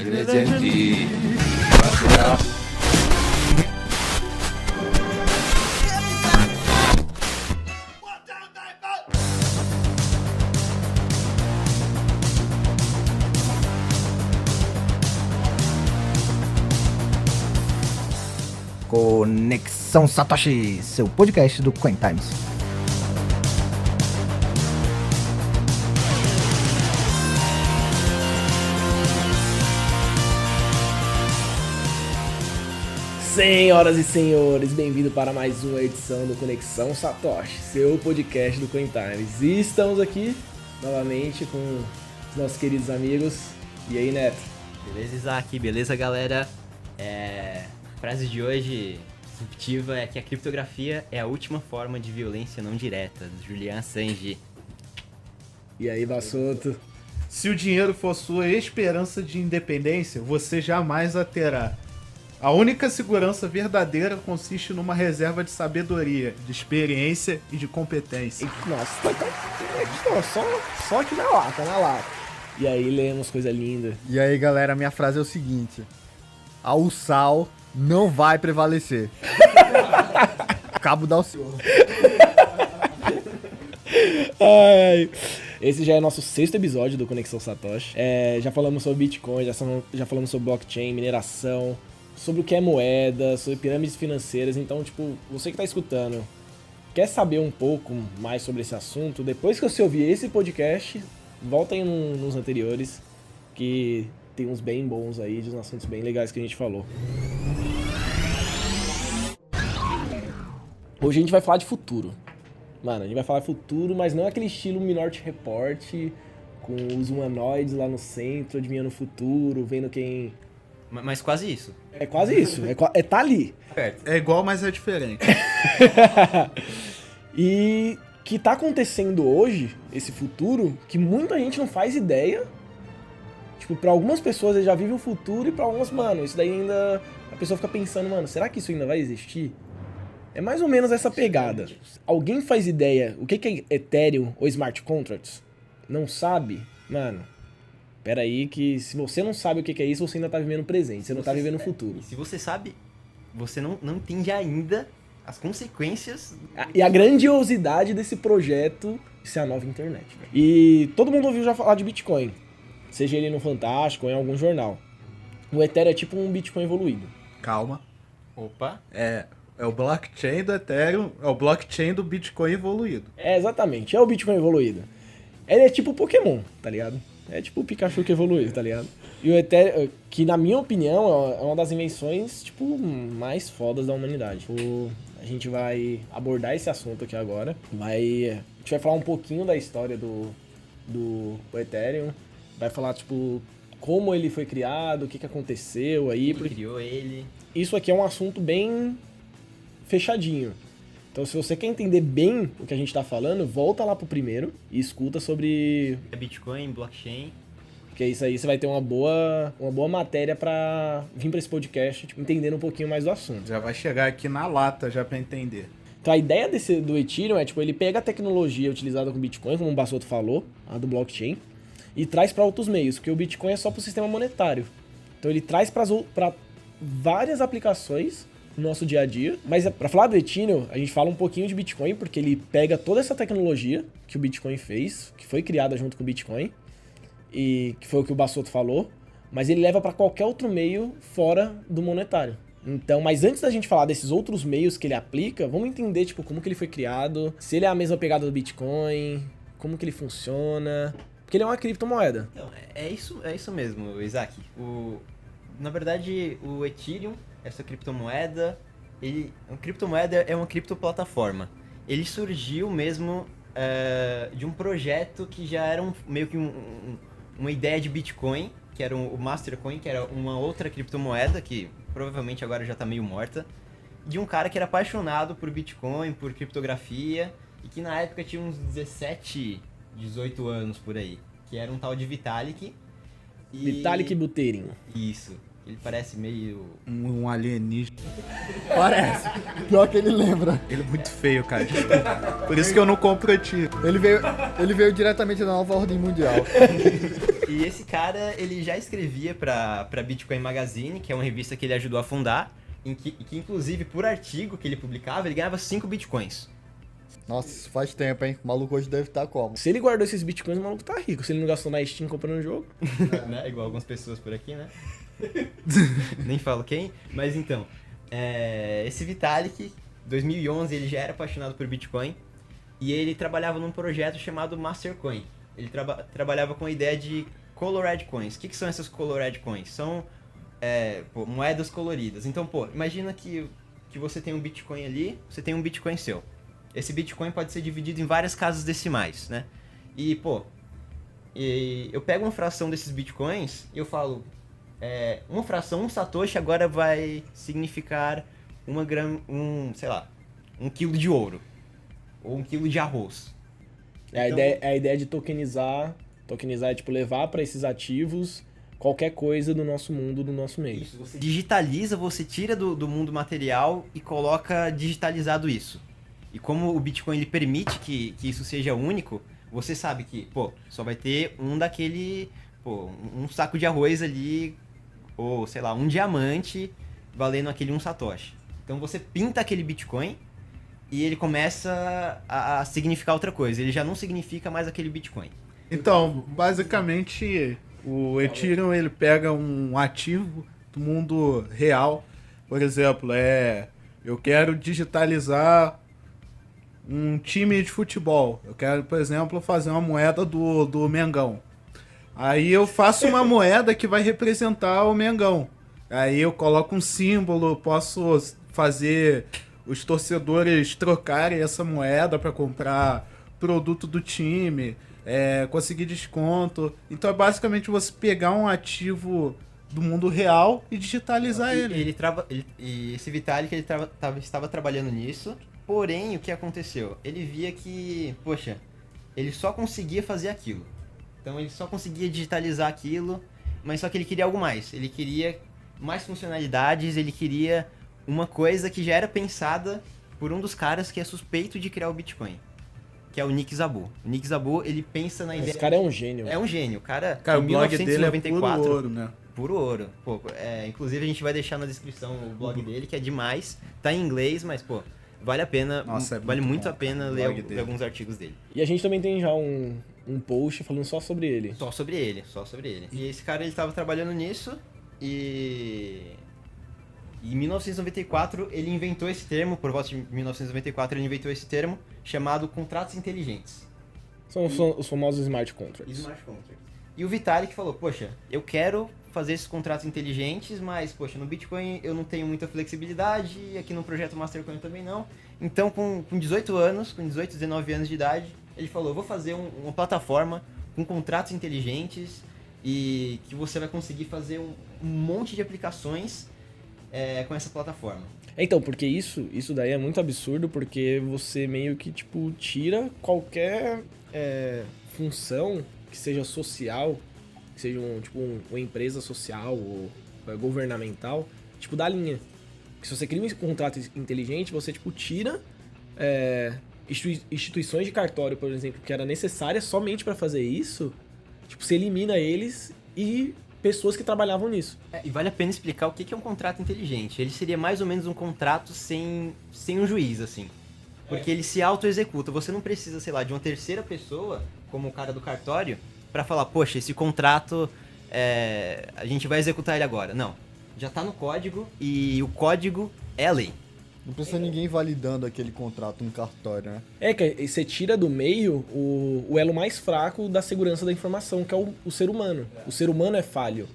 Legend. Conexão Satoshi, seu podcast do Coin Times. Senhoras e senhores, bem-vindo para mais uma edição do Conexão Satoshi, seu podcast do Coin Times. E estamos aqui novamente com os nossos queridos amigos. E aí, Neto? Beleza, Isaac? Beleza, galera? A frase de hoje, disruptiva, é que a criptografia é a última forma de violência não direta, do Julian Assange. E aí, Bassoto? Se o dinheiro for sua esperança de independência, você jamais a terá. A única segurança verdadeira consiste numa reserva de sabedoria, de experiência e de competência. Nossa, só aqui na lata. E aí, lemos coisa linda. E aí, galera, minha frase é o seguinte: a USAL não vai prevalecer. Cabo da USAL. Ai. Esse já é nosso 6º episódio do Conexão Satoshi. Já falamos sobre Bitcoin, já falamos sobre blockchain, mineração, sobre o que é moeda, sobre pirâmides financeiras. Então, tipo, você que tá escutando, quer saber um pouco mais sobre esse assunto, depois que você ouvir esse podcast, volta aí nos anteriores, que tem uns bem bons aí, de uns assuntos bem legais que a gente falou. Hoje a gente vai falar de futuro. Mano, a gente vai falar de futuro, mas não é aquele estilo Minority Report, com os humanoides lá no centro, adivinhando o futuro, vendo quem... Mas quase isso. É quase isso, tá ali. É igual, mas é diferente. E que tá acontecendo hoje, esse futuro, que muita gente não faz ideia. Tipo, pra algumas pessoas ele já vive o futuro e pra algumas, mano, isso daí ainda... A pessoa fica pensando, mano, será que isso ainda vai existir? É mais ou menos essa pegada. Alguém faz ideia o que é Ethereum ou Smart Contracts? Não sabe? Mano, pera aí que se você não sabe o que é isso, você ainda tá vivendo o presente, você não tá vivendo o futuro. E se você sabe, você não entende ainda as consequências... E a grandiosidade desse projeto, isso é a nova internet. Véio. E todo mundo ouviu já falar de Bitcoin, seja ele no Fantástico ou em algum jornal. O Ethereum é tipo um Bitcoin evoluído. Calma. Opa! É o blockchain do Ethereum, é o blockchain do Bitcoin evoluído. Exatamente, é o Bitcoin evoluído. Ele é tipo Pokémon, tá ligado? É tipo o Pikachu que evoluiu, tá ligado? E o Ethereum, que na minha opinião é uma das invenções, tipo, mais fodas da humanidade. Tipo, a gente vai abordar esse assunto aqui agora. A gente vai falar um pouquinho da história do Ethereum. Vai falar, tipo, como ele foi criado, o que aconteceu aí. Quem criou ele. Isso aqui é um assunto bem fechadinho. Então, se você quer entender bem o que a gente tá falando, volta lá pro primeiro e escuta sobre... Bitcoin, blockchain. Porque isso aí você vai ter uma boa matéria pra vir pra esse podcast, tipo, entendendo um pouquinho mais do assunto. Já vai chegar aqui na lata já pra entender. Então, a ideia do Ethereum é, tipo, ele pega a tecnologia utilizada com Bitcoin, como o Bassoto falou, a do blockchain, e traz pra outros meios, porque o Bitcoin é só pro sistema monetário. Então, ele traz pra várias aplicações no nosso dia a dia. Mas pra falar do Ethereum, a gente fala um pouquinho de Bitcoin, porque ele pega toda essa tecnologia que o Bitcoin fez, que foi criada junto com o Bitcoin, e que foi o que o Bassoto falou, mas ele leva pra qualquer outro meio fora do monetário. Então, mas antes da gente falar desses outros meios que ele aplica, vamos entender, tipo, como que ele foi criado, se ele é a mesma pegada do Bitcoin, como que ele funciona, porque ele é uma criptomoeda. Então, é isso mesmo, Isaac. Na verdade, o Ethereum, essa criptomoeda, a criptomoeda é uma criptoplataforma. Ele surgiu mesmo de um projeto que já era meio que uma ideia de Bitcoin, que era o Mastercoin, que era uma outra criptomoeda, que provavelmente agora já está meio morta, de um cara que era apaixonado por Bitcoin, por criptografia, e que na época tinha uns 17, 18 anos por aí, que era um tal de Vitalik. Vitalik Buterin. Isso. Ele parece meio... Um alienígena. Parece. Pior que ele lembra. Ele é muito feio, cara. Por isso que eu não compro Ethereum. Ele veio diretamente da nova ordem mundial. E esse cara, ele já escrevia pra Bitcoin Magazine, que é uma revista que ele ajudou a fundar, que inclusive por artigo que ele publicava, ele ganhava 5 bitcoins. Nossa, isso faz tempo, hein? O maluco hoje deve estar como? Se ele guardou esses bitcoins, o maluco tá rico. Se ele não gastou na Steam comprando o jogo. Né? Igual algumas pessoas por aqui, né? Nem falo quem, mas então, esse Vitalik, 2011, ele já era apaixonado por Bitcoin e ele trabalhava num projeto chamado Mastercoin. Ele trabalhava com a ideia de Colored Coins. O que são essas Colored Coins? São moedas coloridas. Então, imagina que você tem um Bitcoin ali, você tem um Bitcoin seu. Esse Bitcoin pode ser dividido em várias casas decimais, né? E, eu pego uma fração desses Bitcoins e eu falo, uma fração, um satoshi agora vai significar um quilo de ouro. Ou 1 quilo de arroz. A ideia de tokenizar. Tokenizar é tipo levar para esses ativos qualquer coisa do nosso mundo, do nosso meio. Isso, você digitaliza, você tira do mundo material e coloca digitalizado isso. E como o Bitcoin ele permite que isso seja único, você sabe que, só vai ter um daquele, um saco de arroz ali, ou sei lá, um diamante valendo aquele um satoshi. Então você pinta aquele Bitcoin e ele começa a significar outra coisa. Ele já não significa mais aquele Bitcoin. Então, basicamente, o Ethereum ele pega um ativo do mundo real. Por exemplo, eu quero digitalizar um time de futebol. Eu quero, por exemplo, fazer uma moeda do Mengão. Aí eu faço uma moeda que vai representar o Mengão. Aí eu coloco um símbolo, posso fazer os torcedores trocarem essa moeda para comprar produto do time, conseguir desconto. Então é basicamente você pegar um ativo do mundo real e digitalizar ele. E esse Vitalik ele estava trabalhando nisso, porém o que aconteceu? Ele via que, ele só conseguia fazer aquilo. Então ele só conseguia digitalizar aquilo, mas só que ele queria algo mais. Ele queria mais funcionalidades, ele queria uma coisa que já era pensada por um dos caras que é suspeito de criar o Bitcoin, que é o Nick Szabo. O Nick Szabo, ele pensa na ideia... Esse cara é um gênio. É um gênio. Cara, o em blog dele é 1994... puro ouro, né? Puro ouro. Inclusive a gente vai deixar na descrição o blog dele, que é demais. Tá em inglês, mas, vale a pena. Nossa, vale muito bom, a pena ler alguns artigos dele. E a gente também tem já um post falando só sobre ele. Só sobre ele. E esse cara, ele tava trabalhando nisso e... Em 1994, ele inventou esse termo, por volta de 1994, ele inventou esse termo, chamado contratos inteligentes. São os famosos smart contracts. Smart contracts. E o Vitalik falou, eu quero fazer esses contratos inteligentes, mas, no Bitcoin eu não tenho muita flexibilidade, e aqui no projeto Mastercoin também não. Então, com 18 anos, com 18, 19 anos de idade, ele falou, eu vou fazer uma plataforma com contratos inteligentes e que você vai conseguir fazer um monte de aplicações com essa plataforma. Então, porque isso daí é muito absurdo, porque você meio que, tira qualquer função que seja social, que seja uma empresa social ou governamental, da linha. Porque se você cria um contrato inteligente, você, tira instituições de cartório, por exemplo, que era necessária somente para fazer isso, você elimina eles e pessoas que trabalhavam nisso. E vale a pena explicar o que é um contrato inteligente. Ele seria mais ou menos um contrato sem um juiz, assim. Porque ele se auto-executa. Você não precisa, de uma terceira pessoa, como o cara do cartório, pra falar, esse contrato, a gente vai executar ele agora. Não. Já tá no código e o código é a lei. Não precisa ninguém validando aquele contrato no cartório, né? Que você tira do meio o elo mais fraco da segurança da informação, que é o ser humano. O ser humano é falho.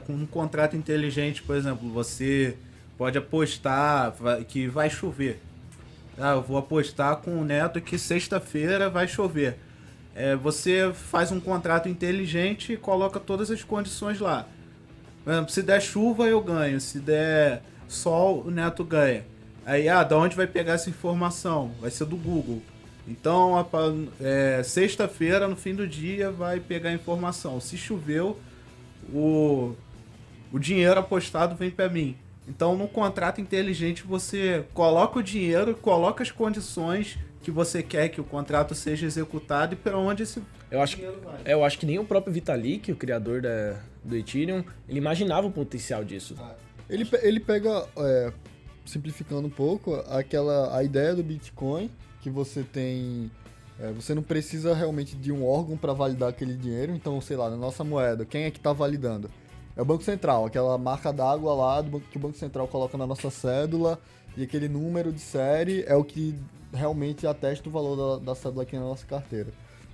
Com um contrato inteligente, por exemplo, você pode apostar que vai chover. Eu vou apostar com o Neto que sexta-feira vai chover. Você faz um contrato inteligente e coloca todas as condições lá. Por exemplo, se der chuva, eu ganho. Se der sol, o Neto ganha. Aí, da onde vai pegar essa informação? Vai ser do Google. Então, sexta-feira, no fim do dia, vai pegar a informação. Se choveu, o dinheiro apostado vem para mim. Então, no contrato inteligente, você coloca o dinheiro, coloca as condições que você quer que o contrato seja executado e para onde esse Eu acho, dinheiro vai. eu acho que nem o próprio Vitalik, o criador do Ethereum, ele imaginava o potencial disso. Ele pega, simplificando um pouco, a ideia do Bitcoin, que você tem... você não precisa realmente de um órgão para validar aquele dinheiro. Então, sei lá, na nossa moeda, quem é que está validando? É o Banco Central, aquela marca d'água lá que o Banco Central coloca na nossa cédula, e aquele número de série é o que realmente atesta o valor da cédula aqui na nossa carteira.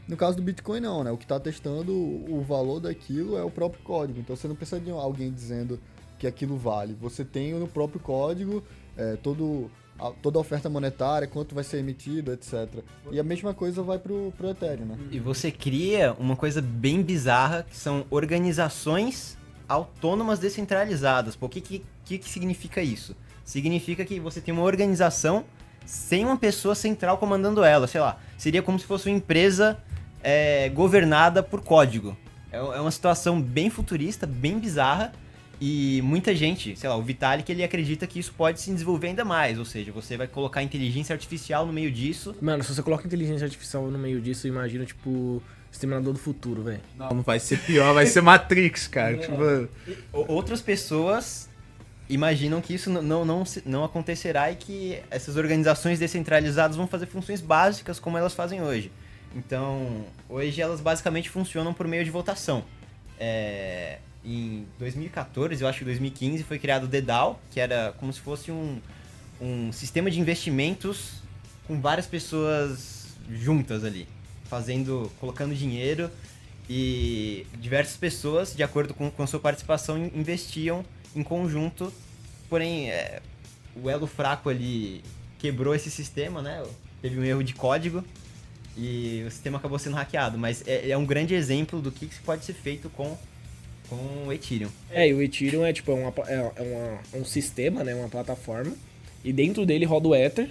No caso do Bitcoin não, né? O que está atestando o valor daquilo é o próprio código. Então você não precisa de alguém dizendo que aquilo vale. Você tem no próprio código toda a oferta monetária, quanto vai ser emitido, etc. E a mesma coisa vai pro Ethereum, né? E você cria uma coisa bem bizarra, que são organizações autônomas descentralizadas. Pô, o que significa isso? Significa que você tem uma organização sem uma pessoa central comandando ela, sei lá. Seria como se fosse uma empresa governada por código. É uma situação bem futurista, bem bizarra, e muita gente, sei lá, o Vitalik, ele acredita que isso pode se desenvolver ainda mais, ou seja, você vai colocar inteligência artificial no meio disso. Mano, se você coloca inteligência artificial no meio disso, imagina, tipo, Exterminador do Futuro, velho. Não vai ser pior, vai ser Matrix, cara. Tipo, Outras pessoas imaginam que isso não acontecerá e que essas organizações descentralizadas vão fazer funções básicas como elas fazem hoje. Então, hoje elas basicamente funcionam por meio de votação. Em 2014, eu acho que 2015, foi criado o DDAO, que era como se fosse um sistema de investimentos com várias pessoas juntas ali, colocando dinheiro, e diversas pessoas, de acordo com a sua participação, investiam em conjunto, porém o elo fraco ali quebrou esse sistema, né? Teve um erro de código e o sistema acabou sendo hackeado, mas é um grande exemplo do que pode ser feito com o Ethereum. E o Ethereum é tipo um sistema, né, uma plataforma, e dentro dele roda o Ether,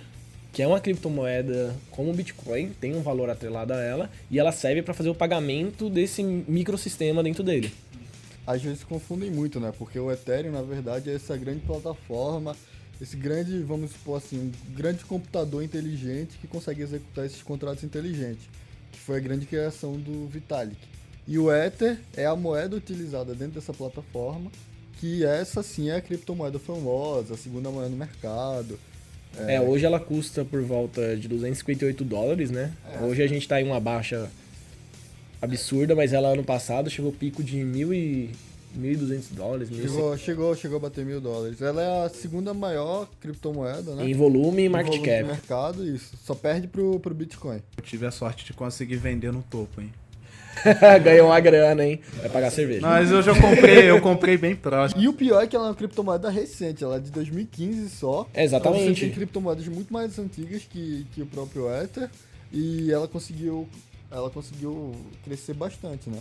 que é uma criptomoeda como o Bitcoin, tem um valor atrelado a ela, e ela serve para fazer o pagamento desse microsistema dentro dele. Às vezes se confundem muito, né? Porque o Ethereum, na verdade, é essa grande plataforma, esse grande, vamos supor assim, um grande computador inteligente que consegue executar esses contratos inteligentes, que foi a grande criação do Vitalik. E o Ether é a moeda utilizada dentro dessa plataforma, que essa sim é a criptomoeda famosa, a segunda moeda no mercado. Hoje ela custa por volta de $258, né? Hoje a gente tá em uma baixa absurda, mas ela ano passado chegou ao pico de $1.200, Chegou a bater $1.000. Ela é a segunda maior criptomoeda, né? em volume e Em market volume de cap. mercado, isso. Só perde pro Bitcoin. eu tive a sorte de conseguir vender no topo, hein? Ganhou uma grana, hein? Vai pagar cerveja. Mas eu comprei bem próximo. E o pior é que ela é uma criptomoeda recente, ela é de 2015 só. Exatamente. Então você tem criptomoedas muito mais antigas que o próprio Ether, e ela conseguiu crescer bastante, né?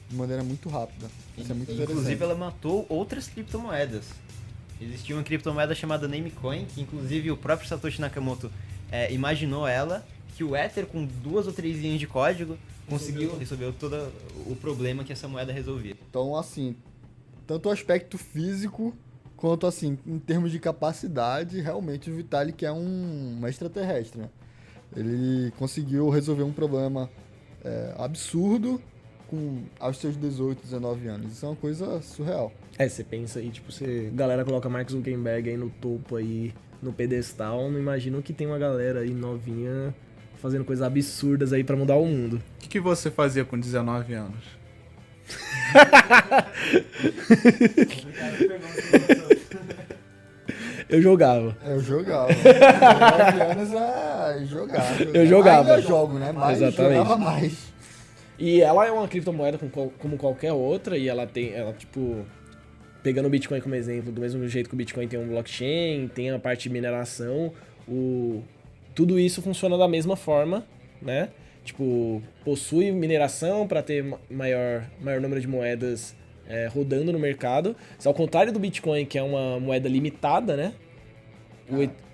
De maneira muito rápida. Isso é muito interessante. Inclusive, ela matou outras criptomoedas. Existia uma criptomoeda chamada Namecoin, que inclusive o próprio Satoshi Nakamoto imaginou ela, que o Ether, com 2 ou 3 linhas de código, conseguiu resolver todo o problema que essa moeda resolvia. Então, assim, tanto o aspecto físico quanto, assim, em termos de capacidade, realmente o Vitalik é um extraterrestre, né? Ele conseguiu resolver um problema absurdo aos seus 18, 19 anos. Isso é uma coisa surreal. Você pensa aí, tipo, galera coloca Mark Zuckerberg aí no topo aí, no pedestal, não imagino que tem uma galera aí novinha fazendo coisas absurdas aí pra mudar o mundo. O que você fazia com 19 anos? Eu jogava. Eu jogava. 19 anos jogar. Eu jogava. Ainda jogo, né? Mas Exatamente. jogava mais. E ela é uma criptomoeda como qualquer outra, e ela tipo, pegando o Bitcoin como exemplo, do mesmo jeito que o Bitcoin tem um blockchain, tem a parte de mineração, tudo isso funciona da mesma forma, né? Tipo, possui mineração para ter maior número de moedas rodando no mercado. Ao contrário do Bitcoin, que é uma moeda limitada, né?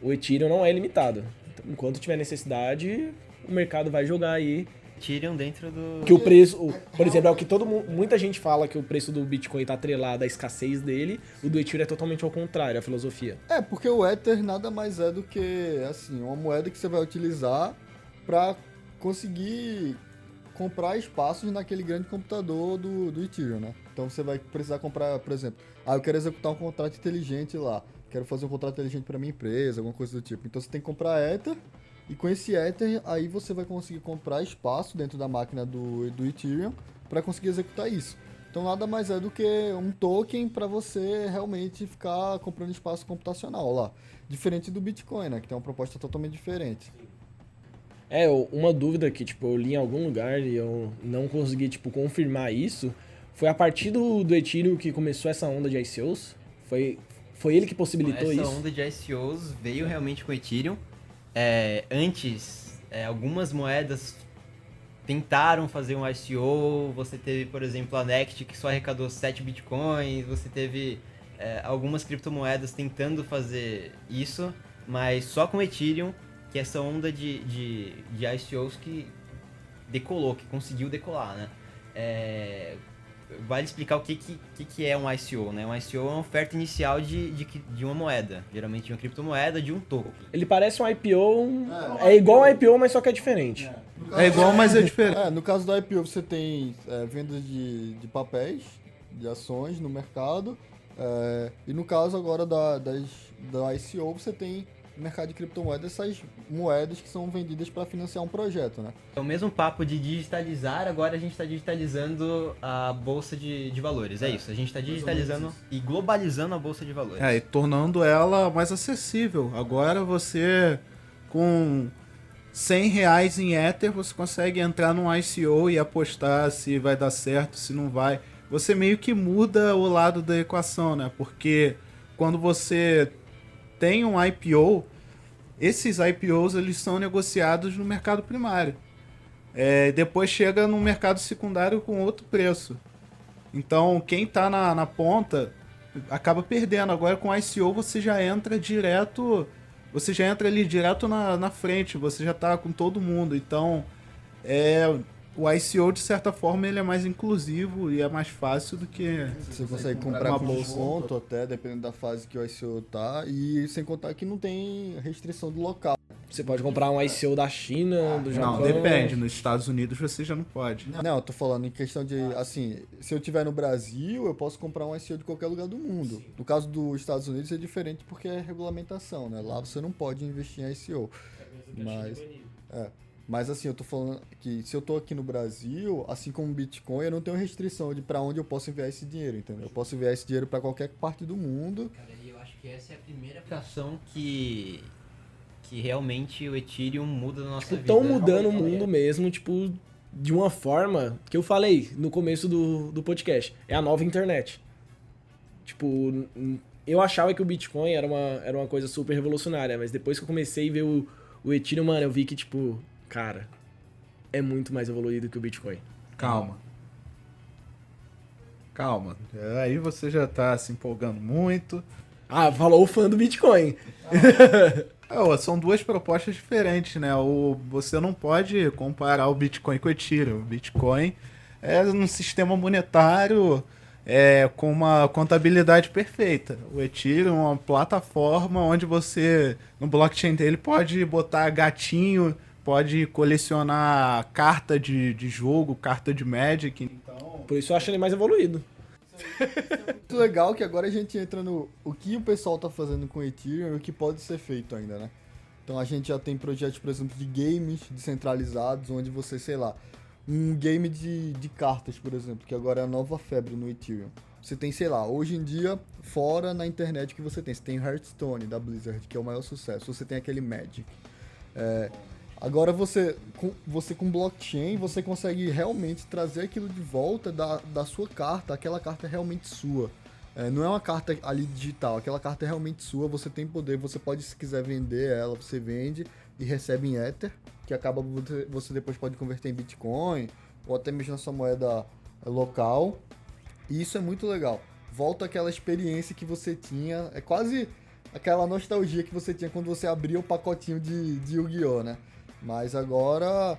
O Ethereum não é limitado. Então, enquanto tiver necessidade, o mercado vai jogar aí. Ethereum dentro do... Que o preço, por exemplo, é o que muita gente fala, que o preço do Bitcoin tá atrelado à escassez dele, o do Ethereum é totalmente ao contrário, a filosofia. Porque o Ether nada mais é do que, assim, uma moeda que você vai utilizar para conseguir comprar espaços naquele grande computador do Ethereum, né? Então você vai precisar comprar, por exemplo, eu quero executar um contrato inteligente lá, quero fazer um contrato inteligente para minha empresa, alguma coisa do tipo. Então você tem que comprar Ether, e com esse Ether aí você vai conseguir comprar espaço dentro da máquina do Ethereum para conseguir executar isso. Então nada mais é do que um token para você realmente ficar comprando espaço computacional lá. Diferente do Bitcoin, né? Que tem uma proposta totalmente diferente. Uma dúvida que, tipo, eu li em algum lugar e eu não consegui, tipo, confirmar isso, foi a partir do Ethereum que começou essa onda de ICOs? Foi ele que possibilitou isso? Essa onda de ICOs veio realmente com o Ethereum. Antes, algumas moedas tentaram fazer um ICO, você teve, por exemplo, a Next, que só arrecadou 7 bitcoins, você teve algumas criptomoedas tentando fazer isso, mas só com o Ethereum, que essa onda de ICOs que decolou, que conseguiu decolar, né? Vale explicar o que é um ICO, né? Um ICO é uma oferta inicial de uma moeda, geralmente de uma criptomoeda, de um token. Ele parece um IPO, é igual um IPO, mas só que é diferente. É igual, mas é diferente. No caso do IPO você tem vendas de papéis, de ações no mercado, e no caso agora da ICO você tem no mercado de criptomoedas essas moedas que são vendidas para financiar um projeto, né? É o mesmo papo de digitalizar, agora a gente está digitalizando a bolsa de valores, é isso. A gente está digitalizando e globalizando a bolsa de valores. E tornando ela mais acessível. Agora você, com R$100 em Ether, você consegue entrar num ICO e apostar se vai dar certo, se não vai. Você meio que muda o lado da equação, né? Porque quando você tem um IPO, esses IPOs eles são negociados no mercado primário. Depois chega no mercado secundário com outro preço. Então quem está na ponta acaba perdendo. Agora com o ICO você já entra direto, você já entra ali direto na frente, você já está com todo mundo. Então o ICO, de certa forma, ele é mais inclusivo e é mais fácil do que... Você consegue comprar com desconto até, dependendo da fase que o ICO tá, e sem contar que não tem restrição do local. Você pode comprar um ICO da China, do Japão... Não, depende. Nos Estados Unidos você já não pode. Não, eu tô falando em questão de, assim, se eu estiver no Brasil, eu posso comprar um ICO de qualquer lugar do mundo. No caso dos Estados Unidos é diferente porque é regulamentação, né? Lá você não pode investir em ICO. Mas assim, eu tô falando que se eu tô aqui no Brasil, assim como o Bitcoin, eu não tenho restrição de pra onde eu posso enviar esse dinheiro, entendeu? Eu posso enviar esse dinheiro pra qualquer parte do mundo. Cara, eu acho que essa é a primeira aplicação que realmente o Ethereum muda na nossa vida. Estão mudando o mundo mesmo, tipo, de uma forma que eu falei no começo do podcast. É a nova internet. Tipo, eu achava que o Bitcoin era uma coisa super revolucionária, mas depois que eu comecei a ver o Ethereum, mano, eu vi que, tipo... Cara, é muito mais evoluído que o Bitcoin. Calma. Aí você já tá se empolgando muito. Falou o fã do Bitcoin. São duas propostas diferentes, né? Você não pode comparar o Bitcoin com o Ethereum. O Bitcoin é um sistema monetário com uma contabilidade perfeita. O Ethereum é uma plataforma onde você, no blockchain dele, pode botar gatinho, pode colecionar carta de jogo, carta de Magic. Então... Por isso eu acho ele mais evoluído. Muito legal que agora a gente entra no o que o pessoal tá fazendo com o Ethereum e o que pode ser feito ainda, né? Então a gente já tem projetos, por exemplo, de games descentralizados, onde você, sei lá, um game de cartas, por exemplo, que agora é a nova febre no Ethereum. Você tem, sei lá, hoje em dia, fora na internet que você tem Hearthstone da Blizzard, que é o maior sucesso, você tem aquele Magic. Agora você com blockchain, você consegue realmente trazer aquilo de volta da sua carta, aquela carta é realmente sua. Não é uma carta ali digital, aquela carta é realmente sua, você tem poder, você pode, se quiser vender ela, você vende e recebe em Ether, que acaba você depois pode converter em Bitcoin, ou até mesmo na sua moeda local. E isso é muito legal. Volta aquela experiência que você tinha, é quase aquela nostalgia que você tinha quando você abria o pacotinho de Yu-Gi-Oh, né? Mas agora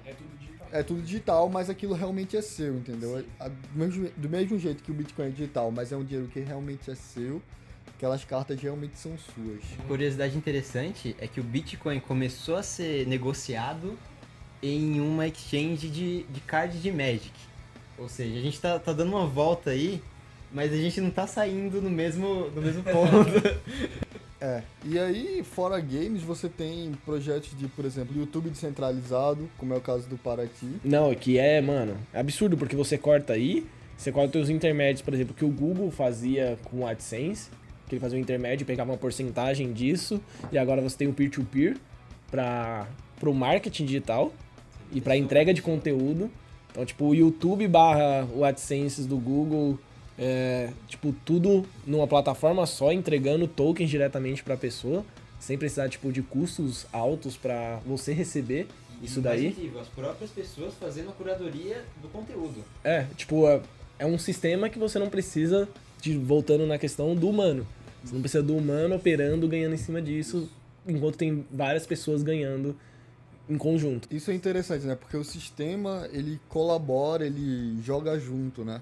é tudo digital, mas aquilo realmente é seu, entendeu? Do mesmo jeito que o Bitcoin é digital, mas é um dinheiro que realmente é seu, aquelas cartas realmente são suas. Curiosidade interessante é que o Bitcoin começou a ser negociado em uma exchange de card de Magic. Ou seja, a gente tá dando uma volta aí, mas a gente não tá saindo do mesmo ponto. E aí, fora games, você tem projetos de, por exemplo, YouTube descentralizado, como é o caso do Paraty. Não, que mano, é absurdo, porque você corta os intermédios, por exemplo, que o Google fazia com o AdSense, que ele fazia um intermédio e pegava uma porcentagem disso, e agora você tem o peer-to-peer pro marketing digital e pra entrega de conteúdo. Então, tipo, o YouTube barra o AdSense do Google, tipo, tudo numa plataforma só, entregando tokens diretamente pra pessoa, sem precisar, tipo, de custos altos pra você receber isso daí. Mais incrível, as próprias pessoas fazendo a curadoria do conteúdo. Tipo, é um sistema que você não precisa, voltando na questão do humano. Você não precisa do humano operando, ganhando em cima disso, enquanto tem várias pessoas ganhando em conjunto. Isso é interessante, né? Porque o sistema, ele colabora, ele joga junto, né?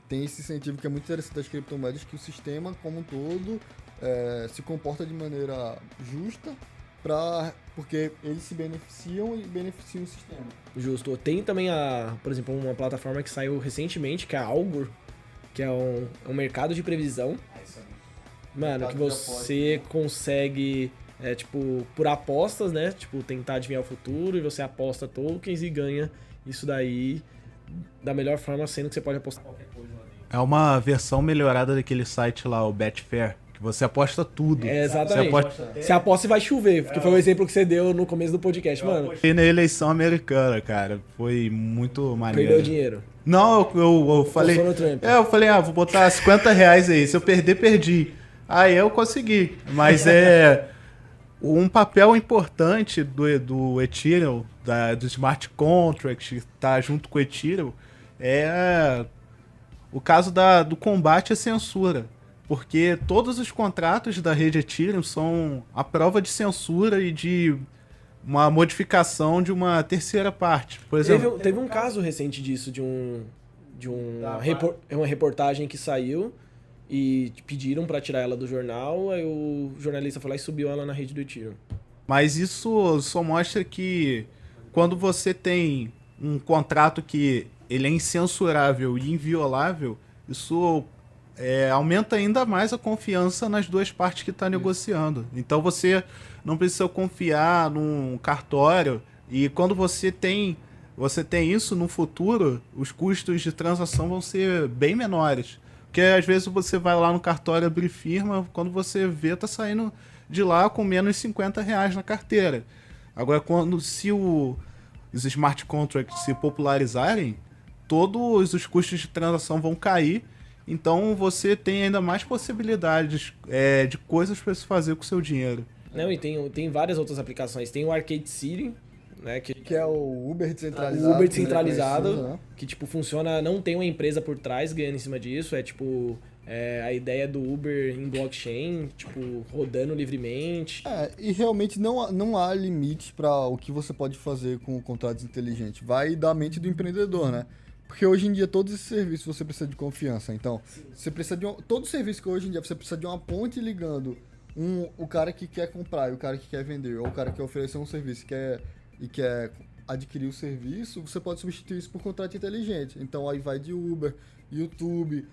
Tem esse incentivo que é muito interessante das criptomoedas, que o sistema, como um todo, se comporta de maneira justa, porque eles se beneficiam e beneficiam o sistema. Justo. Tem também, por exemplo, uma plataforma que saiu recentemente, que é a Augur, que é um mercado de previsão. Mano, que você consegue, tipo, por apostas, né? Tipo, tentar adivinhar o futuro, e você aposta tokens e ganha isso daí da melhor forma, sendo que você pode apostar qualquer coisa lá dentro. É uma versão melhorada daquele site lá, o Betfair, que você aposta tudo. Exatamente. Você aposta e vai chover, porque foi o exemplo que você deu no começo do podcast, mano. E na eleição americana, cara, foi muito maneiro. Perdeu dinheiro. Não, eu falei... Foi no Trump. Eu falei, vou botar R$50 aí, se eu perder, perdi. Aí eu consegui, mas um papel importante do Ethereum, do smart contract, que tá junto com o Ethereum, é o caso do combate à censura. Porque todos os contratos da rede Ethereum são a prova de censura e de uma modificação de uma terceira parte. Por exemplo, Teve um caso recente disso, de uma reportagem que saiu e pediram pra tirar ela do jornal, aí o jornalista foi lá e subiu ela na rede do Ethereum. mas isso só mostra que quando você tem um contrato que ele é incensurável e inviolável, isso aumenta ainda mais a confiança nas duas partes que estão negociando. Então você não precisa confiar num cartório, e quando você tem isso no futuro, os custos de transação vão ser bem menores. Porque às vezes você vai lá no cartório abrir firma, quando você vê, tá saindo de lá com menos R$50 na carteira. Agora, se os smart contracts se popularizarem, todos os custos de transação vão cair, então você tem ainda mais possibilidades de coisas para se fazer com o seu dinheiro. Não, e tem várias outras aplicações. Tem o Arcade City, né, Que é o Uber descentralizado. O Uber descentralizado, né? que tipo funciona, não tem uma empresa por trás ganhando em cima disso, tipo a ideia do Uber em blockchain, tipo, rodando livremente. E realmente não há limite para o que você pode fazer com contratos inteligentes. Vai da mente do empreendedor, né? Porque hoje em dia todos esses serviços você precisa de confiança. Então, você precisa de todo serviço que hoje em dia você precisa de uma ponte ligando o cara que quer comprar e o cara que quer vender, ou o cara que quer oferecer um serviço e quer adquirir o serviço, você pode substituir isso por contrato inteligente. Então aí vai de Uber, YouTube,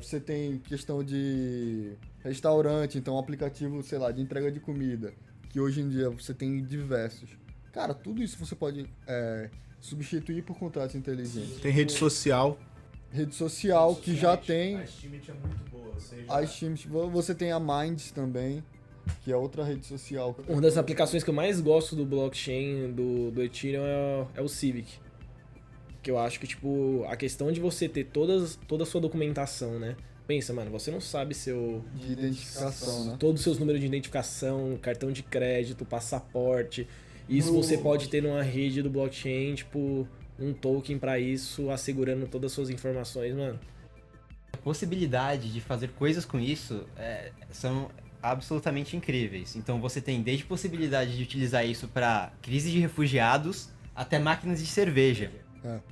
você tem questão de restaurante, então aplicativo, sei lá, de entrega de comida, que hoje em dia você tem diversos. Cara, tudo isso você pode substituir por contratos inteligentes. Tem rede social. Rede social que já tem. A Steemit é muito boa. A Steemit, você tem a Minds também, que é outra rede social. Uma das aplicações que eu mais gosto do blockchain do Ethereum é o Civic. Que eu acho que, tipo, a questão de você ter toda a sua documentação, né? Pensa, mano, você não sabe de identificação, né? todos os seus números de identificação, cartão de crédito, passaporte. Isso você pode ter numa rede do blockchain, tipo, um token pra isso, assegurando todas as suas informações, mano. A possibilidade de fazer coisas com isso são absolutamente incríveis. Então você tem desde possibilidade de utilizar isso para crise de refugiados até máquinas de cerveja.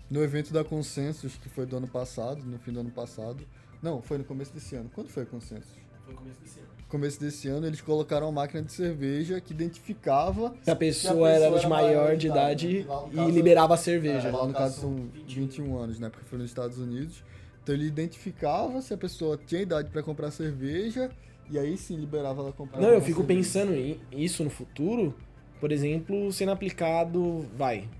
No evento da Consensus, que foi do ano passado, no fim do ano passado. Não, foi no começo desse ano. Quando foi a Consensus? Foi começo desse ano. começo desse ano, eles colocaram uma máquina de cerveja que identificava Se a pessoa era de maior de idade lá no e caso- liberava a cerveja. Lá no caso são 21 anos, né? Porque foi nos Estados Unidos. Então ele identificava se a pessoa tinha idade para comprar cerveja e aí sim liberava ela comprar. Não, eu uma fico cerveja. pensando isso no futuro, por exemplo, sendo aplicado,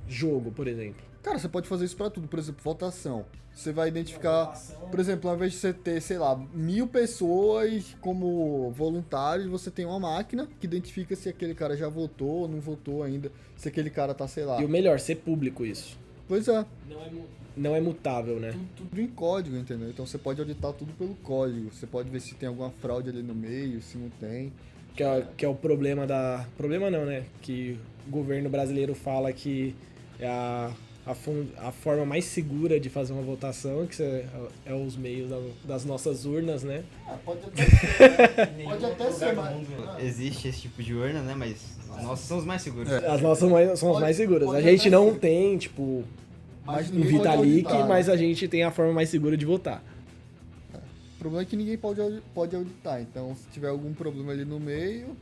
jogo, por exemplo. Cara, você pode fazer isso pra tudo. Por exemplo, votação. Você vai identificar, por exemplo, ao invés de você ter, sei lá, 1000 pessoas como voluntários, você tem uma máquina que identifica se aquele cara já votou ou não votou ainda, se aquele cara tá, sei lá. E o melhor, ser público isso. Pois é, Não é mutável, né? tudo em código, entendeu? Então você pode auditar tudo pelo código. Você pode ver se tem alguma fraude ali no meio, se não tem. Que é o problema da... Problema não, né? Que o governo brasileiro fala que é a forma mais segura de fazer uma votação, que é os meios das nossas urnas, né? Pode até Pode até ser, existe esse tipo de urna, né? Mas as nossas são os mais seguros. As nossas são as mais seguras. A pode gente até não ser. tem, tipo, Mas um ninguém pode Vitalik, auditar, né? mas a gente tem a forma mais segura de votar. O problema é que ninguém pode auditar. Então, se tiver algum problema ali no meio,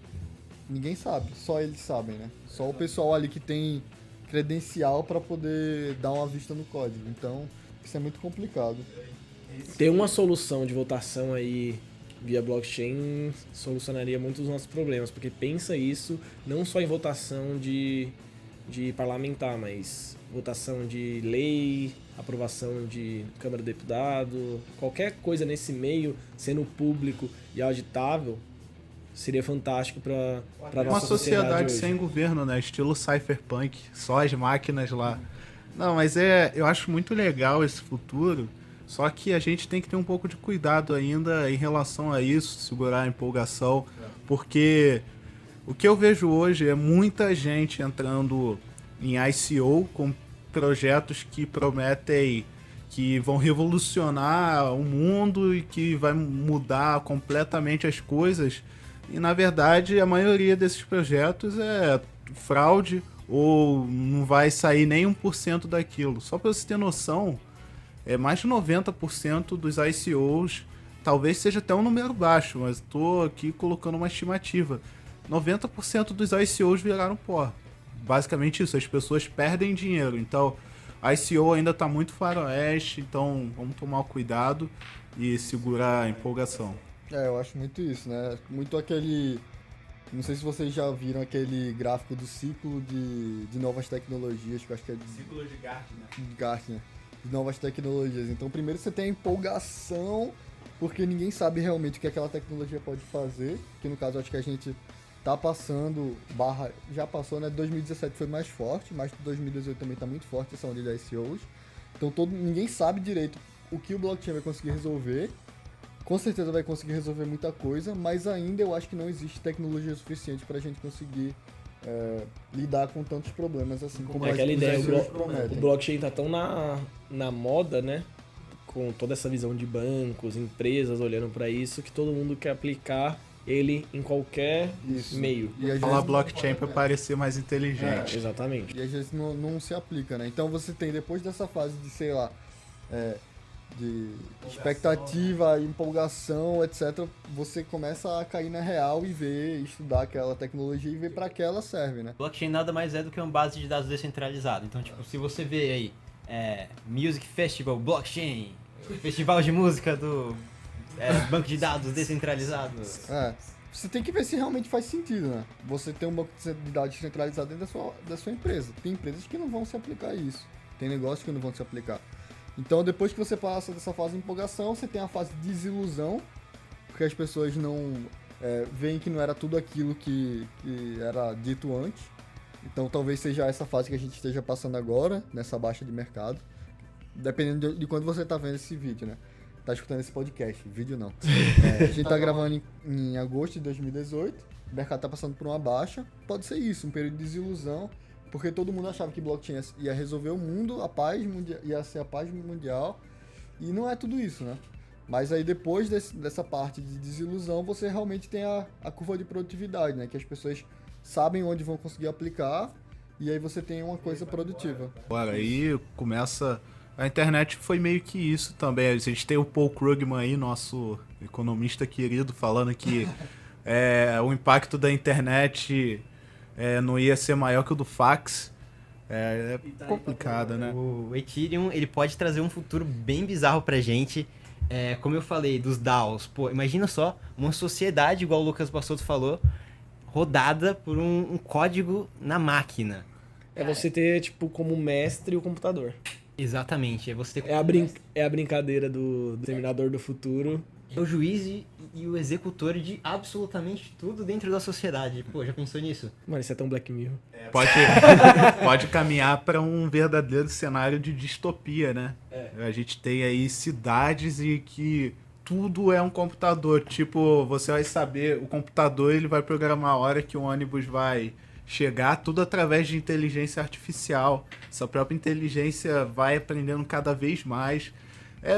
ninguém sabe. Só eles sabem, né? Só o pessoal ali que tem credencial para poder dar uma vista no código. Então, isso é muito complicado. Ter uma solução de votação aí via blockchain solucionaria muitos dos nossos problemas, porque pensa isso não só em votação de parlamentar, mas votação de lei, aprovação de Câmara de Deputado, qualquer coisa nesse meio, sendo público e auditável, seria fantástico para Uma nossa sociedade hoje. sem governo, né? Estilo cypherpunk, só as máquinas lá. Não, mas eu acho muito legal esse futuro, só que a gente tem que ter um pouco de cuidado ainda em relação a isso, segurar a empolgação, porque o que eu vejo hoje é muita gente entrando em ICO com projetos que prometem que vão revolucionar o mundo e que vai mudar completamente as coisas. E na verdade a maioria desses projetos é fraude ou não vai sair nem 1% daquilo. Só para você ter noção, mais de 90% dos ICOs, talvez seja até um número baixo, mas estou aqui colocando uma estimativa. 90% dos ICOs viraram pó. Basicamente isso, as pessoas perdem dinheiro. Então, ICO ainda está muito faroeste, então vamos tomar cuidado e segurar a empolgação. Eu acho muito isso, né? Muito aquele... Não sei se vocês já viram aquele gráfico do ciclo de novas tecnologias, que eu acho que é Ciclo de Gartner. de Gartner, de novas tecnologias. Então, primeiro você tem a empolgação, porque ninguém sabe realmente o que aquela tecnologia pode fazer, que no caso acho que a gente tá passando, já passou, né? 2017 foi mais forte, mas 2018 também tá muito forte essa onda de ICOs. Então ninguém sabe direito o que o blockchain vai conseguir resolver. Com certeza vai conseguir resolver muita coisa, mas ainda eu acho que não existe tecnologia suficiente para a gente conseguir lidar com tantos problemas assim como É aquela os ideia, ICOs o prometem. blockchain tá tão na moda, né? Com toda essa visão de bancos, empresas olhando para isso, que todo mundo quer aplicar ele em qualquer Isso. meio. E às Falar vezes, blockchain para parecer mais inteligente. Exatamente. e às vezes não se aplica, né? Então você tem, depois dessa fase de, sei lá, de expectativa, empolgação, etc., você começa a cair na real e ver, estudar aquela tecnologia e ver para que ela serve, né? Blockchain nada mais é do que uma base de dados descentralizada. Então, tipo, se você vê aí Music Festival Blockchain, festival de música do banco de dados descentralizado. Você tem que ver se realmente faz sentido, né? Você tem um banco de dados centralizado dentro da sua empresa. Tem empresas que não vão se aplicar a isso. Tem negócios que não vão se aplicar. Então, depois que você passa dessa fase de empolgação, você tem a fase de desilusão, porque as pessoas não veem que não era tudo aquilo que era dito antes. Então, talvez seja essa fase que a gente esteja passando agora, nessa baixa de mercado. Dependendo de quando você tá vendo esse vídeo, né? Tá escutando esse podcast, vídeo não. A gente tá gravando em agosto de 2018, o mercado tá passando por uma baixa. Pode ser isso, um período de desilusão, porque todo mundo achava que blockchain ia resolver o mundo, a paz mundial, ia ser a paz mundial, e não é tudo isso, né? Mas aí depois dessa parte de desilusão, você realmente tem a curva de produtividade, né? Que as pessoas sabem onde vão conseguir aplicar, e aí você tem uma coisa produtiva. Agora aí começa... A internet foi meio que isso também. A gente tem o Paul Krugman aí, nosso economista querido, falando que o impacto da internet não ia ser maior que o do fax. É complicado, né? O Ethereum, ele pode trazer um futuro bem bizarro pra gente. Como eu falei, dos DAOs. Pô, imagina só, uma sociedade, igual o Lucas Bassotto falou, rodada por um código na máquina. É você ter, tipo, como mestre o computador. Exatamente, é você ter É a brincadeira do Terminador do Futuro. o juiz e o executor de absolutamente tudo dentro da sociedade. Pô, já pensou nisso? Mano, isso é tão Black Mirror. Pode caminhar para um verdadeiro cenário de distopia, né? A gente tem aí cidades e que tudo é um computador. Tipo, você vai saber, o computador ele vai programar a hora que o ônibus vai chegar, tudo através de inteligência artificial. Sua própria inteligência vai aprendendo cada vez mais.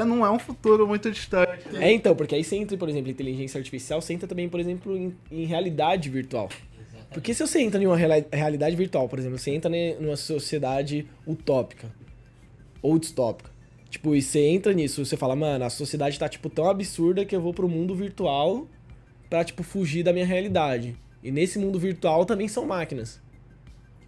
Não é um futuro muito distante. Então, porque aí você entra, por exemplo, em inteligência artificial, você entra também, por exemplo, em realidade virtual. Porque se você entra em uma realidade virtual, por exemplo, você entra numa sociedade utópica ou distópica, tipo, e você entra nisso, você fala, mano, a sociedade tá, tipo, tão absurda que eu vou pro mundo virtual pra, tipo, fugir da minha realidade. E nesse mundo virtual também são máquinas.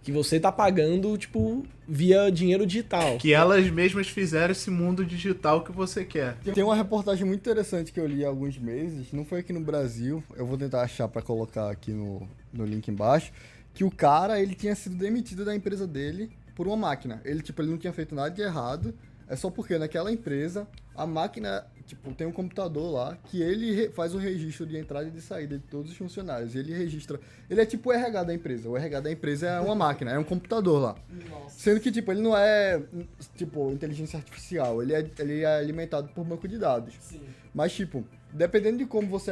Que você tá pagando, tipo, via dinheiro digital. Que elas mesmas fizeram esse mundo digital que você quer. Tem uma reportagem muito interessante que eu li há alguns meses, não foi aqui no Brasil, eu vou tentar achar pra colocar aqui no link embaixo, que o cara, ele tinha sido demitido da empresa dele por uma máquina. Ele não tinha feito nada de errado, é só porque naquela empresa, a máquina, tipo, tem um computador lá que ele faz o registro de entrada e de saída de todos os funcionários. Ele registra... Ele é tipo o RH da empresa. O RH da empresa é uma máquina, é um computador lá. Nossa. Sendo que, tipo, ele não é, tipo, inteligência artificial. Ele é alimentado por banco de dados. Sim. Mas, tipo, dependendo de como você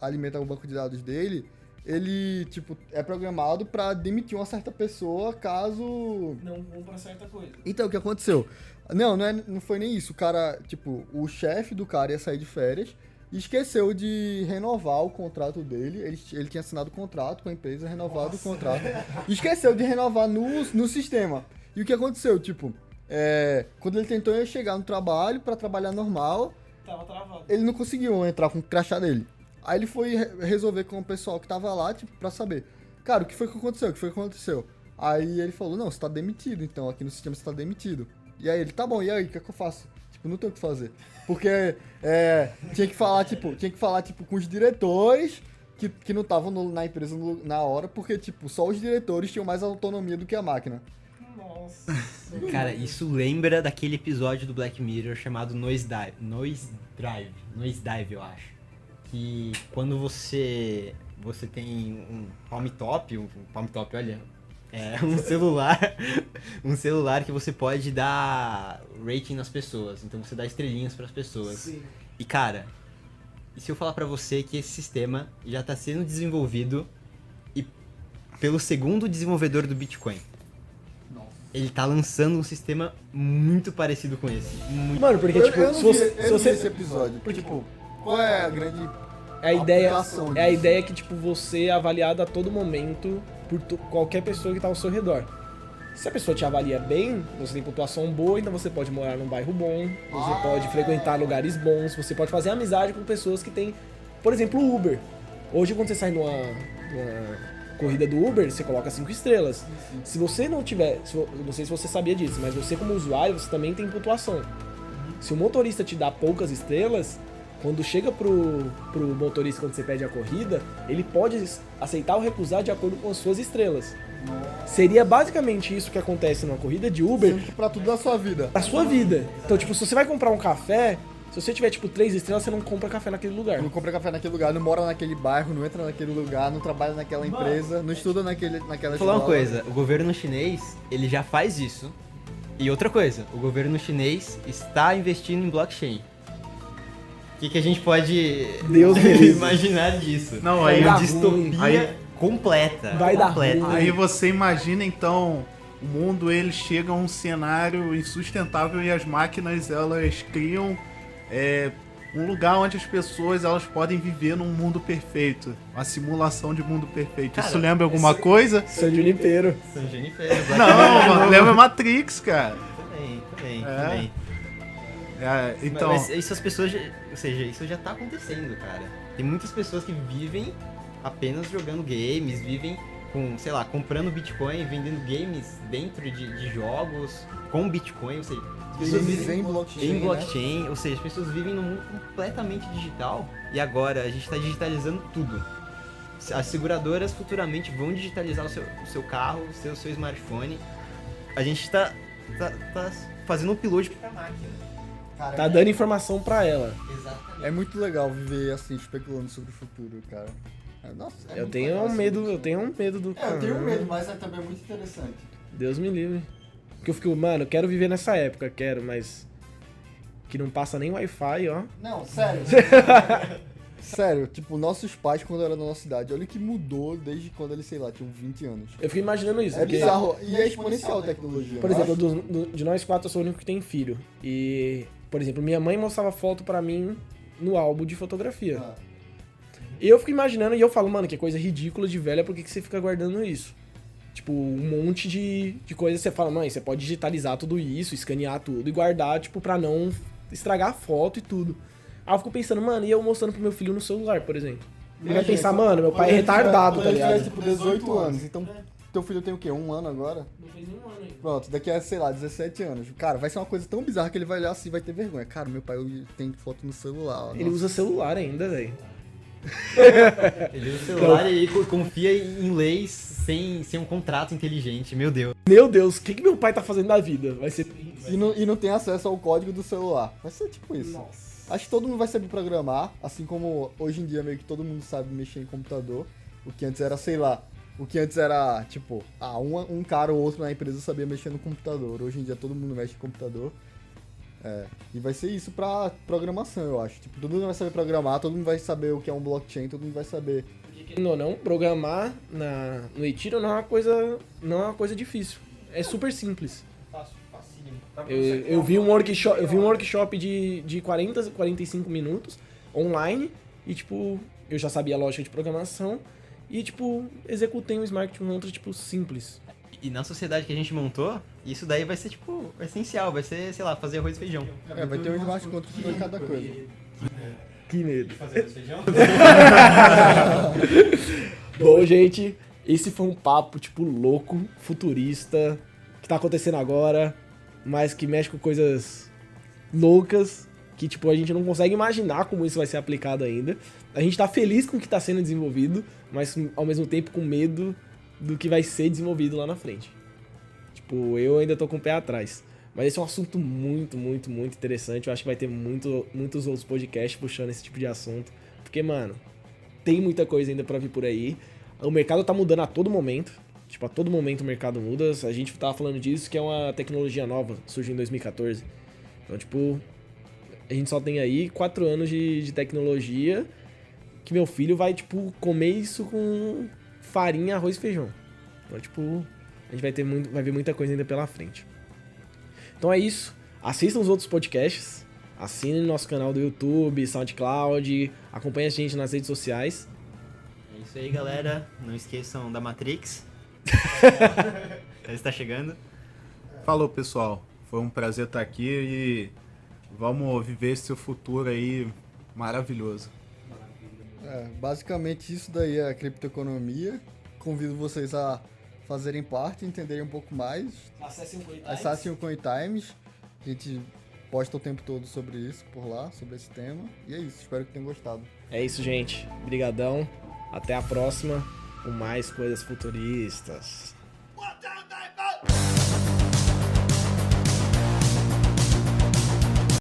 alimenta o banco de dados dele, ele, tipo, é programado pra demitir uma certa pessoa caso... Não compra certa coisa. Então, o que aconteceu? Não foi nem isso. O cara, tipo, o chefe do cara ia sair de férias e esqueceu de renovar o contrato dele. Ele tinha assinado o contrato com a empresa, renovado o contrato. E esqueceu de renovar no sistema. E o que aconteceu? Tipo, quando ele tentou chegar no trabalho pra trabalhar normal, tava travado. Ele não conseguiu entrar com o crachá dele. Aí ele foi resolver com o pessoal que tava lá, tipo, pra saber. Cara, o que foi que aconteceu? Aí ele falou, não, você tá demitido, então, aqui no sistema você tá demitido. E aí ele, tá bom, e aí, o que é que eu faço? Tipo, não tenho o que fazer. Porque tinha que falar, tipo, com os diretores que não estavam na empresa na hora, porque, tipo, só os diretores tinham mais autonomia do que a máquina. Nossa. Cara, isso lembra daquele episódio do Black Mirror chamado Noise Dive, eu acho. Que quando você tem um palm top, olha, um celular que você pode dar rating nas pessoas, então você dá estrelinhas pras pessoas. Sim. E cara, e se eu falar pra você que esse sistema já tá sendo desenvolvido pelo segundo desenvolvedor do Bitcoin? Ele tá lançando um sistema muito parecido com esse. Mano, porque, tipo, eu se não você... vi esse episódio. Porque, tipo, qual é a grande a ideia aplicação é a disso? ideia que, tipo, você é avaliado a todo momento por qualquer pessoa que tá ao seu redor. Se a pessoa te avalia bem, você tem pontuação boa, então você pode morar num bairro bom, você pode frequentar lugares bons, você pode fazer amizade com pessoas que têm, por exemplo, o Uber. Hoje, quando você sai numa corrida do Uber, você coloca 5 estrelas. Se você não tiver, não sei se você sabia disso, mas você como usuário, você também tem pontuação. Se o motorista te dá poucas estrelas, quando chega pro motorista, quando você pede a corrida, ele pode aceitar ou recusar de acordo com as suas estrelas. Seria basicamente isso que acontece numa corrida de Uber Pra tudo da sua vida. pra sua vida. Então, tipo, se você vai comprar um café, se você tiver, tipo, 3 estrelas, você não compra café naquele lugar. Não compra café naquele lugar, não mora naquele bairro, não entra naquele lugar, não trabalha naquela empresa, não estuda naquela Vou escola. falar uma coisa, o governo chinês, ele já faz isso. E outra coisa, o governo chinês está investindo em blockchain. O que a gente pode Deus me livre. imaginar disso? Não, Vai aí, dar Distopia aí- completa. Vai dar completa. ruim. aí você imagina então o mundo ele chega a um cenário insustentável e as máquinas elas criam um lugar onde as pessoas elas podem viver num mundo perfeito, uma simulação de mundo perfeito. Cara, Isso lembra alguma coisa? San Junipero. São Jennifer, Black Não, lembra Matrix, cara. Também. É. Então, Mas isso as pessoas ou seja, isso já tá acontecendo, cara. Tem muitas pessoas que vivem apenas jogando games, vivem com, sei lá, comprando Bitcoin, vendendo games dentro de jogos com Bitcoin, ou seja, as pessoas Games vivem em blockchain, em né? blockchain, ou seja, as pessoas vivem num mundo completamente digital e agora a gente está digitalizando tudo. As seguradoras futuramente vão digitalizar o seu carro, o seu smartphone. A gente está fazendo um upload para a máquina. Cara, Tá dando informação pra ela. Exatamente. é muito legal viver assim, especulando sobre o futuro, cara. Nossa, é Eu muito tenho legal um essa medo, discussão. eu tenho um medo do Eu tenho caramba. medo, mas é também muito interessante. Deus me livre. Porque eu fico, mano, eu quero viver nessa época, quero, mas. Que não passa nem Wi-Fi, ó. Não, sério. Sério, tipo, nossos pais, quando eram da nossa idade, olha o que mudou desde quando eles, sei lá, tinham 20 anos. Eu fico imaginando isso. É porque, bizarro. E é exponencial a tecnologia. Por não exemplo, acha? de nós quatro, eu sou o único que tem filho. E, por exemplo, minha mãe mostrava foto pra mim no álbum de fotografia. Ah, E eu fico imaginando, e eu falo, mano, que coisa ridícula de velha, por que você fica guardando isso? Tipo, um monte de coisa, você fala, mãe, você pode digitalizar tudo isso, escanear tudo e guardar, tipo, pra não estragar a foto e tudo. Aí eu fico pensando, mano, e eu mostrando pro meu filho no celular, por exemplo? Ele vai pensar, mano, meu pai é retardado, tá ligado? Ele tiver, tipo, 18 anos, então teu filho tem o quê? 1 ano agora? Não fez nenhum ano ainda. Pronto, daqui a, sei lá, 17 anos. Cara, vai ser uma coisa tão bizarra que ele vai olhar assim e vai ter vergonha. Cara, meu pai tem foto no celular. Ó, Ele nossa. usa celular ainda, velho. Ele usa o celular e confia em leis sem um contrato inteligente, meu Deus. Meu Deus, o que meu pai tá fazendo na vida? Vai ser... E não tem acesso ao código do celular. Vai ser tipo isso. Nossa. Acho que todo mundo vai saber programar, assim como hoje em dia meio que todo mundo sabe mexer em computador. O que antes era, sei lá, tipo, um cara ou outro na empresa sabia mexer no computador. Hoje em dia todo mundo mexe em computador. E vai ser isso pra programação, eu acho. Tipo, todo mundo vai saber programar, todo mundo vai saber o que é um blockchain, todo mundo vai saber. Querendo ou não, programar no Ethereum não é uma coisa difícil. É super simples. Eu vi um workshop de 45 minutos online e, tipo, eu já sabia a lógica de programação e, tipo, executei um smart contract, tipo, simples. E na sociedade que a gente montou, isso daí vai ser, tipo, essencial. Vai ser, sei lá, fazer arroz e feijão. Vai ter um smart contract pra cada coisa. Que medo. Fazer arroz e feijão? Bom, gente, esse foi um papo, tipo, louco, futurista, que tá acontecendo agora, mas que mexe com coisas loucas, que, tipo, a gente não consegue imaginar como isso vai ser aplicado ainda. A gente tá feliz com o que tá sendo desenvolvido, mas, ao mesmo tempo, com medo do que vai ser desenvolvido lá na frente. Tipo, eu ainda tô com o pé atrás. Mas esse é um assunto muito, muito, muito interessante. Eu acho que vai ter muitos outros podcasts puxando esse tipo de assunto. Porque, mano, tem muita coisa ainda pra vir por aí. O mercado tá mudando a todo momento. Tipo, a todo momento o mercado muda. A gente tava falando disso, que é uma tecnologia nova, surgiu em 2014. Então, tipo, a gente só tem aí 4 anos de tecnologia que meu filho vai, tipo, comer isso com farinha, arroz e feijão. Então, tipo, a gente vai ver muita coisa ainda pela frente. Então é isso. Assistam os outros podcasts. Assinem nosso canal do YouTube, SoundCloud. Acompanhem a gente nas redes sociais. É isso aí, galera. Não esqueçam da Matrix. Ela está chegando. falou, pessoal. Foi um prazer estar aqui e vamos viver esse futuro aí maravilhoso. Basicamente isso daí é a criptoeconomia. Convido vocês a fazerem parte, entenderem um pouco mais. Acessem o CoinTimes. A gente posta o tempo todo sobre isso por lá, sobre esse tema. E é isso, espero que tenham gostado. É isso, gente. Brigadão. Até a próxima com mais coisas futuristas. What the